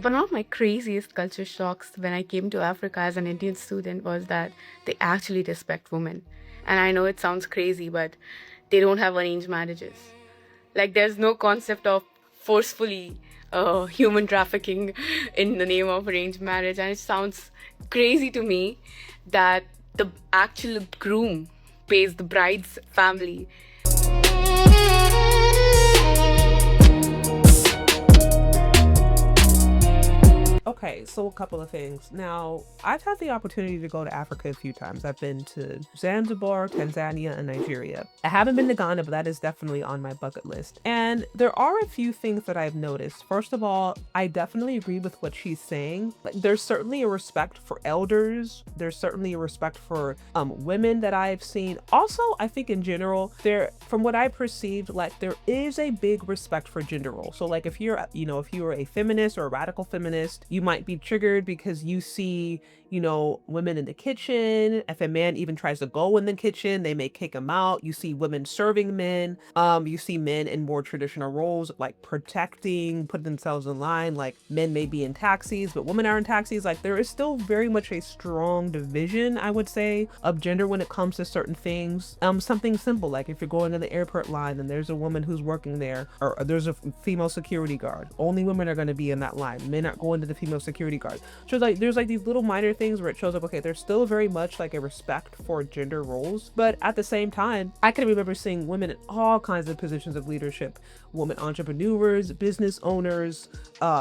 One of my craziest culture shocks when I came to Africa as an Indian student was that they actually respect women. And I know it sounds crazy, but they don't have arranged marriages. Like, there's no concept of forcefully human trafficking in the name of arranged marriage. And it sounds crazy to me that the actual groom pays the bride's family. Okay, so a couple of things. Now, I've had the opportunity to go to Africa a few times. I've been to Zanzibar, Tanzania, and Nigeria. I haven't been to Ghana, but that is definitely on my bucket list. And there are a few things that I've noticed. First of all, I definitely agree with what she's saying. Like, there's certainly a respect for elders. There's certainly a respect for women that I've seen. Also, I think in general, from what I perceived, like there is a big respect for gender roles. So like if you're a feminist or a radical feminist, you might be triggered because you see, women in the kitchen. If a man even tries to go in the kitchen, they may kick him out. You see women serving men. You see men in more traditional roles, like protecting, putting themselves in line. Like men may be in taxis, but women are in taxis. Like there is still very much a strong division, I would say, of gender when it comes to certain things. Something simple, like if you're going to the airport line and there's a woman who's working there, or there's a female security guard, only women are going to be in that line. Men aren't going to the female security guard. So like there's like these little minor things where it shows up, okay, there's still very much like a respect for gender roles, but at the same time, I can remember seeing women in all kinds of positions of leadership, women entrepreneurs, business owners,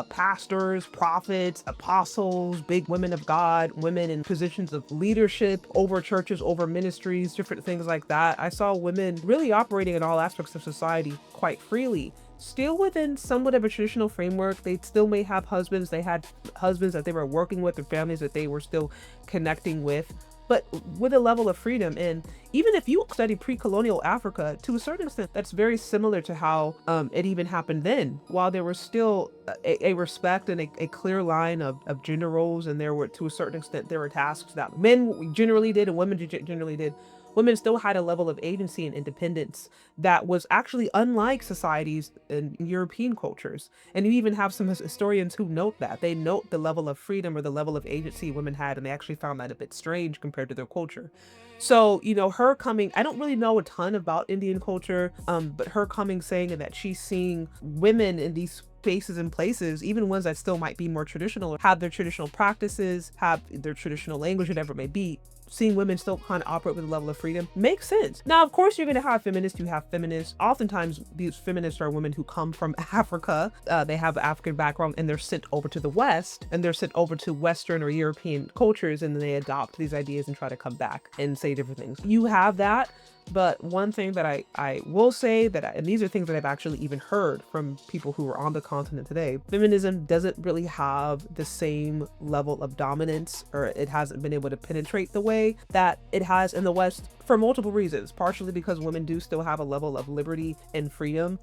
pastors, prophets, apostles, big women of God, women in positions of leadership over churches, over ministries, different things like that. I saw women really operating in all aspects of society quite freely, still within somewhat of a traditional framework. They still may have husbands. They had husbands that they were working with, or families that they were still connecting with, but with a level of freedom. And even if you study pre-colonial Africa, to a certain extent, that's very similar to how it even happened then. While there was still a respect and a clear line of gender roles, and there were, to a certain extent, there were tasks that men generally did and women generally did, women still had a level of agency and independence that was actually unlike societies in European cultures. And you even have some historians who note that. They note the level of freedom or the level of agency women had, and they actually found that a bit strange compared to their culture. So, her coming, I don't really know a ton about Indian culture, but her coming saying that she's seeing women in these spaces and places, even ones that still might be more traditional, have their traditional practices, have their traditional language, whatever it may be, seeing women still kind of operate with a level of freedom makes sense. Now, of course, you're going to have feminists. You have feminists. Oftentimes, these feminists are women who come from Africa. They have African background, and they're sent over to the West, and they're sent over to Western or European cultures, and then they adopt these ideas and try to come back and say different things. You have that. But one thing that I will say and these are things that I've actually even heard from people who are on the continent today, feminism doesn't really have the same level of dominance, or it hasn't been able to penetrate the way that it has in the West, for multiple reasons. Partially because women do still have a level of liberty and freedom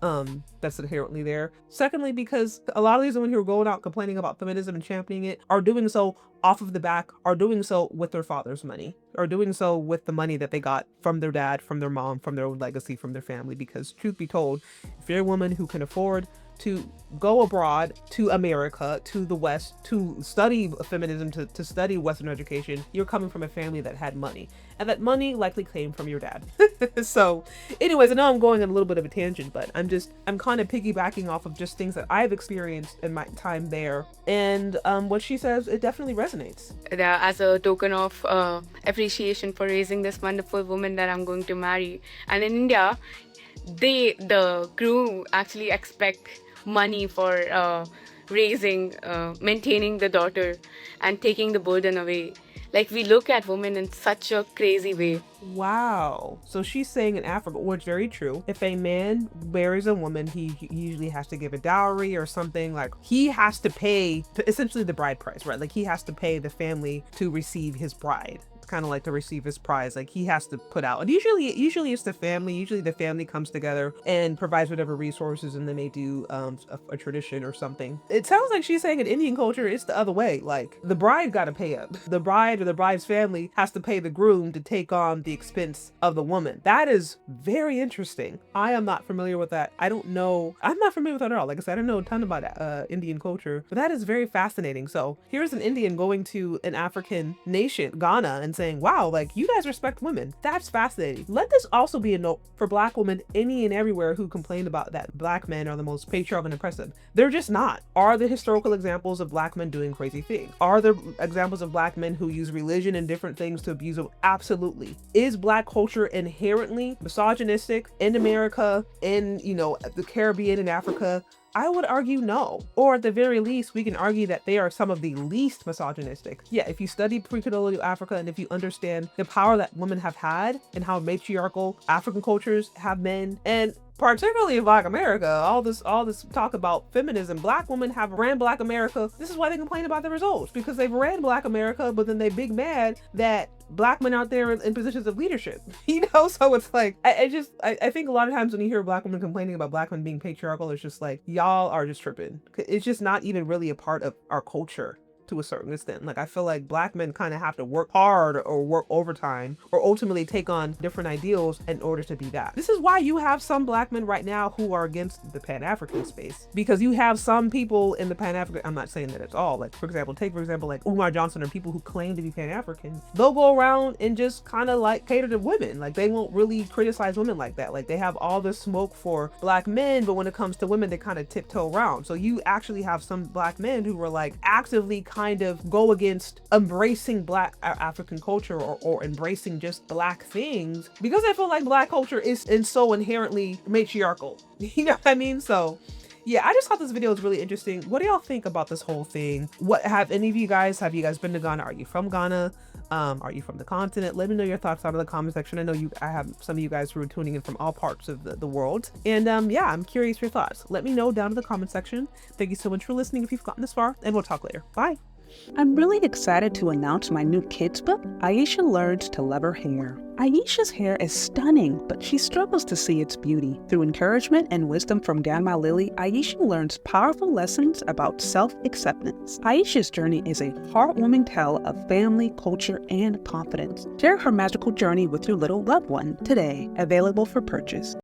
that's inherently there. Secondly, because a lot of these women who are going out complaining about feminism and championing it are doing so off of the back, are doing so with their father's money, are doing so with the money that they got from their dad, from their mom, from their own legacy, from their family. Because truth be told, if you're a woman who can afford to go abroad to America, to the West, to study feminism, to study Western education, you're coming from a family that had money. And that money likely came from your dad. So anyways, I know I'm going on a little bit of a tangent, but I'm kind of piggybacking off of just things that I've experienced in my time there. And what she says, it definitely resonates. As a token of appreciation for raising this wonderful woman that I'm going to marry. And in India, the crew actually expect money for maintaining the daughter and taking the burden away. Like, we look at women in such a crazy way. Wow. So she's saying in Africa, which is very true, if a man marries a woman, he usually has to give a dowry or something. Like, he has to pay essentially the bride price, right? Like, he has to pay the family to receive his bride. kind of like to receive his prize. Like he has to put out, and usually it's the family. Usually the family comes together and provides whatever resources, and then they do a tradition or something. It sounds like she's saying in Indian culture it's the other way. Like the bride got to pay up. The bride or the bride's family has to pay the groom to take on the expense of the woman. That is very interesting. I am not familiar with that. I don't know. I'm not familiar with that at all. Like I said, I don't know a ton about Indian culture, but that is very fascinating. So here's an Indian going to an African nation, Ghana, and saying, wow, like you guys respect women. That's fascinating. Let this also be a note for Black women any and everywhere who complain about that Black men are the most patriarchal and oppressive. They're just not. Are there historical examples of Black men doing crazy things? Are there examples of Black men who use religion and different things to abuse them? Absolutely. Is Black culture inherently misogynistic in America, in, you know, the Caribbean and Africa? I would argue no. Or at the very least, we can argue that they are some of the least misogynistic. Yeah, if you study pre-colonial Africa and if you understand the power that women have had and how matriarchal African cultures have been, and particularly in Black America, all this talk about feminism, Black women have ran Black America. This is why they complain about the results, because they've ran Black America, but then they big mad that Black men out there in positions of leadership, you know? So it's like, I think a lot of times when you hear Black women complaining about Black men being patriarchal, it's just like, y'all are just tripping. It's just not even really a part of our culture to a certain extent. Like I feel like Black men kind of have to work hard or work overtime or ultimately take on different ideals in order to be that. This is why you have some Black men right now who are against the Pan-African space, because you have some people in the Pan-African, I'm not saying that it's all, like for example like Umar Johnson or people who claim to be Pan-African, they'll go around and just kind of like cater to women. Like they won't really criticize women like that. Like they have all this smoke for Black men, but when it comes to women, they kind of tiptoe around. So you actually have some Black men who were like actively kind of go against embracing Black African culture or embracing just Black things, because I feel like Black culture is so inherently matriarchal. You know what I mean? So yeah, I just thought this video was really interesting. What do y'all think about this whole thing? Have you guys been to Ghana? Are you from Ghana? Are you from the continent? Let me know your thoughts down in the comment section. I know I have some of you guys who are tuning in from all parts of the world. And yeah, I'm curious your thoughts. Let me know down in the comment section. Thank you so much for listening if you've gotten this far, and we'll talk later. Bye. I'm really excited to announce my new kids book, Aisha Learns to Love Her Hair. Aisha's hair is stunning, but she struggles to see its beauty. Through encouragement and wisdom from Grandma Lily, Aisha learns powerful lessons about self-acceptance. Aisha's journey is a heartwarming tale of family, culture, and confidence. Share her magical journey with your little loved one today, available for purchase.